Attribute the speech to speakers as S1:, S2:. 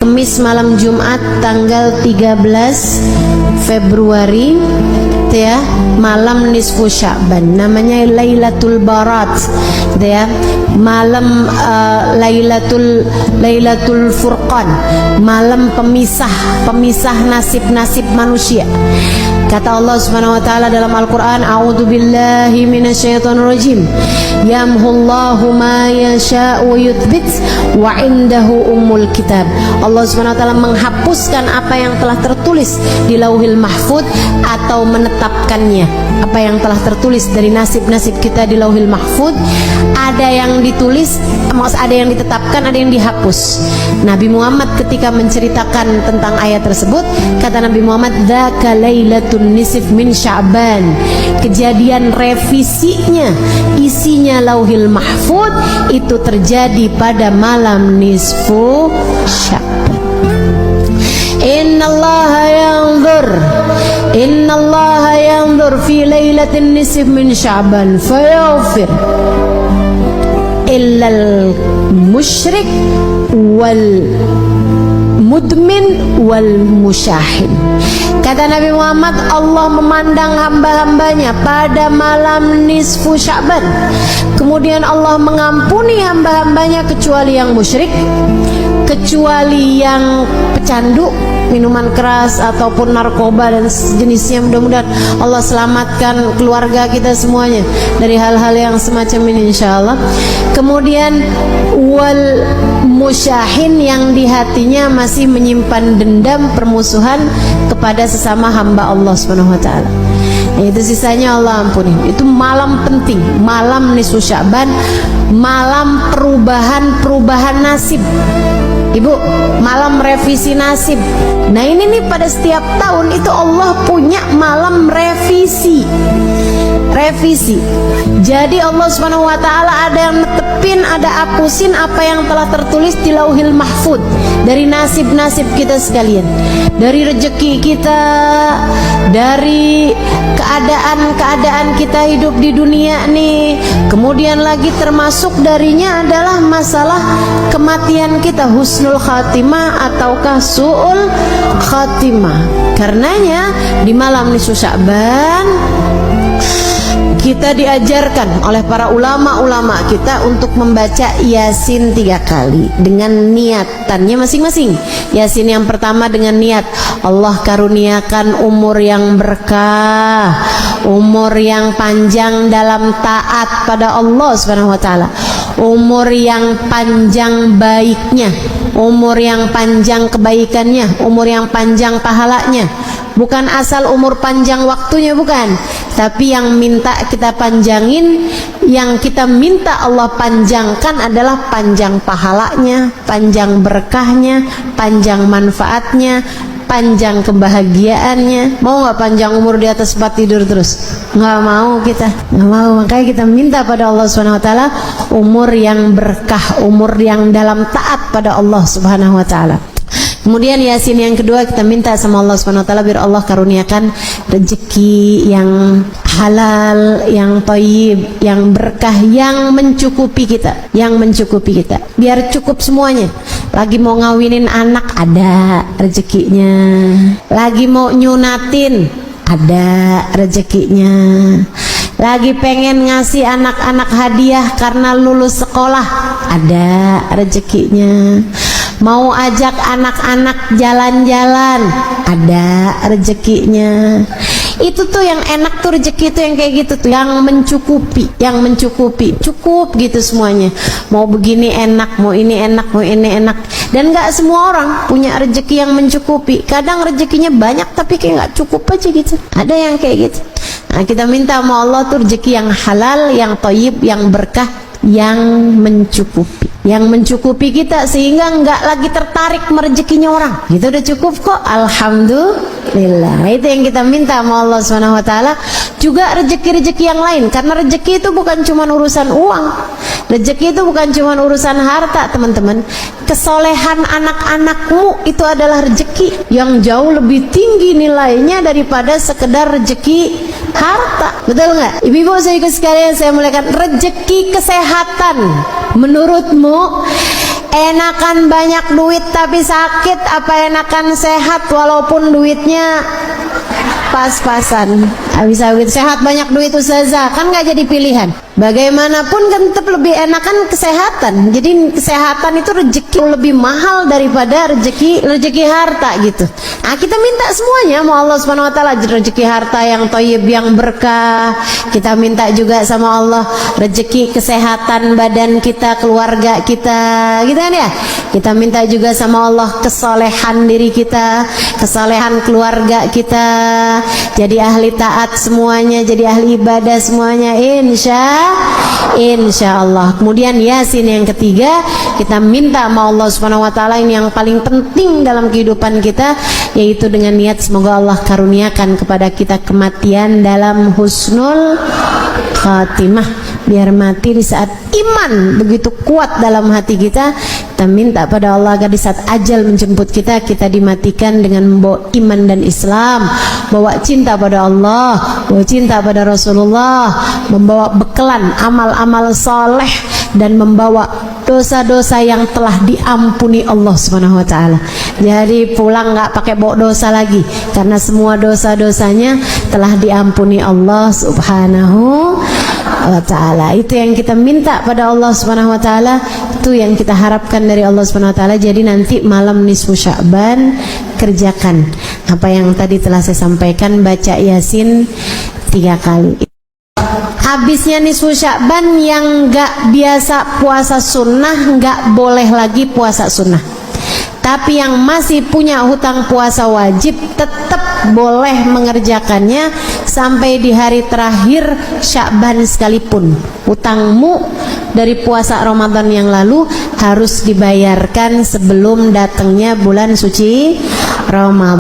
S1: Kamis malam Jumat tanggal 13 Februari ya, malam nisfu Sya'ban, namanya Lailatul Barat ya, malam Lailatul Furqan, malam pemisah nasib-nasib manusia. Kata Allah Subhanahu wa taala dalam Al-Qur'an, a'udzubillahi minasyaitonirrajim, yamhullahu ma yasha'u wa yuthbit wa indahu ummul kitab. Allah Subhanahu wa taala menghapuskan apa yang telah tertulis di Lauhil Mahfuz atau menetapkannya. Apa yang telah tertulis dari nasib-nasib kita di Lauhil Mahfuz, ada yang ditulis, ada yang ditetapkan, ada yang dihapus. Nabi Muhammad ketika menceritakan tentang ayat tersebut, kata Nabi Muhammad, dzaka lailatul nisif min Sya'ban. Kejadian revisinya, isinya Lauhil Mahfuz itu terjadi pada malam nisfu Sya'ban. Innallaha yanzur fi lailatin nisf min Sya'ban fayaghfir illal musyrik wal mudmin wal musyahin. Kata Nabi Muhammad, Allah memandang hamba-hambanya pada malam nisfu Sya'ban, kemudian Allah mengampuni hamba-hambanya kecuali yang musyrik, kecuali yang pecandu, minuman keras ataupun narkoba dan sejenisnya. Mudah-mudahan Allah selamatkan keluarga kita semuanya dari hal-hal yang semacam ini insyaallah. Kemudian wal musyahin, yang di hatinya masih menyimpan dendam permusuhan kepada sesama hamba Allah Subhanahu wa taala. Itu sisanya Allah ampuni. Itu malam penting, malam nisfu Sya'ban, malam perubahan nasib. Ibu, malam revisi nasib. Nah ini nih, pada setiap tahun itu Allah punya malam revisi. Jadi Allah Subhanahu wa taala ada yang netepin, ada hapusin apa yang telah tertulis di Lauhil Mahfuz dari nasib-nasib kita sekalian, dari rezeki kita, dari keadaan kita hidup di dunia nih. Kemudian lagi termasuk darinya adalah masalah kematian kita, husnul khatimah ataukah su'ul khatimah. Karenanya di malam nisfu Sya'ban kita diajarkan oleh para ulama-ulama kita untuk membaca Yasin 3 kali dengan niatannya masing-masing. Yasin yang pertama dengan niat Allah karuniakan umur yang berkah, umur yang panjang dalam taat pada Allah Subhanahu wa taala, umur yang panjang baiknya, umur yang panjang kebaikannya, umur yang panjang pahalanya. Bukan asal umur panjang waktunya, bukan, tapi yang minta kita panjangin, yang kita minta Allah panjangkan adalah panjang pahalanya, panjang berkahnya, panjang manfaatnya, panjang kebahagiaannya. Mau nggak panjang umur di atas 4 tidur terus? Nggak mau, kita nggak mau. Makanya kita minta pada Allah Subhanahu wa taala umur yang berkah, umur yang dalam taat pada Allah Subhanahu wa taala. Kemudian Yasin yang kedua kita minta sama Allah Subhanahu wa taala biar Allah karuniakan rezeki yang halal, yang thayyib, yang berkah, yang mencukupi kita, biar cukup semuanya. Lagi mau ngawinin anak ada rezekinya, lagi mau nyunatin ada rezekinya, lagi pengen ngasih anak-anak hadiah karena lulus sekolah ada rezekinya, mau ajak anak-anak jalan-jalan ada rezekinya. Itu tuh yang enak tuh, rezeki itu yang kayak gitu tuh, yang mencukupi, cukup gitu semuanya. Mau begini enak, mau ini enak, mau ini enak. Dan gak semua orang punya rezeki yang mencukupi. Kadang rezekinya banyak tapi kayak gak cukup aja gitu. Ada yang kayak gitu. Nah kita minta sama Allah tuh rezeki yang halal, yang thayyib, yang berkah, yang mencukupi kita sehingga nggak lagi tertarik merezekinya orang. Itu udah cukup kok, alhamdulillah. Itu yang kita minta sama Allah Subhanahu wa taala. Juga rezeki-rezeki yang lain, karena rezeki itu bukan cuma urusan uang, rezeki itu bukan cuma urusan harta, teman-teman. Kesolehan anak-anakmu itu adalah rezeki yang jauh lebih tinggi nilainya daripada sekedar rezeki harta. Betul nggak? Ibu-ibu sekalian saya muliakan, rezeki kesehatan menurutmu Enakan banyak duit tapi sakit, apa enakan sehat walaupun duitnya pas-pasan? Bisa sehat banyak duit ustazah, kan nggak jadi pilihan. Bagaimanapun kan tetap lebih enakan kesehatan. Jadi kesehatan itu rezeki lebih mahal daripada rezeki harta gitu. Nah, kita minta semuanya mau Allah Subhanahu wa taala rezeki harta yang thayyib, yang berkah. Kita minta juga sama Allah rezeki kesehatan badan kita, keluarga kita, gitu kan ya. Kita minta juga sama Allah kesolehan diri kita, kesolehan keluarga kita, jadi ahli taat semuanya, jadi ahli ibadah semuanya, insya Allah. Kemudian Yasin yang ketiga, kita minta sama Allah Subhanahu wa taala, ini yang paling penting dalam kehidupan kita, yaitu dengan niat semoga Allah karuniakan kepada kita kematian dalam husnul khatimah, biar mati di saat iman begitu kuat dalam hati kita. Kita minta pada Allah agar di saat ajal menjemput kita, kita dimatikan dengan membawa iman dan Islam, bawa cinta pada Allah, bawa cinta pada Rasulullah, membawa bekalan amal-amal soleh, dan membawa dosa-dosa yang telah diampuni Allah Subhanahu wa taala. Jadi pulang nggak pakai bawa dosa lagi, karena semua dosa-dosanya telah diampuni Allah Subhanahu wa taala. Itu yang kita minta pada Allah Subhanahu wa taala, itu yang kita harapkan dari Allah Subhanahu wa taala. Jadi nanti malam nisfu Sya'ban kerjakan apa yang tadi telah saya sampaikan, baca Yasin 3 kali. Habisnya nisfu Sya'ban, yang nggak biasa puasa sunnah nggak boleh lagi puasa sunnah. Tapi yang masih punya hutang puasa wajib tetap boleh mengerjakannya sampai di hari terakhir Sya'ban sekalipun. Hutangmu dari puasa Ramadan yang lalu harus dibayarkan sebelum datangnya bulan suci Ramadan.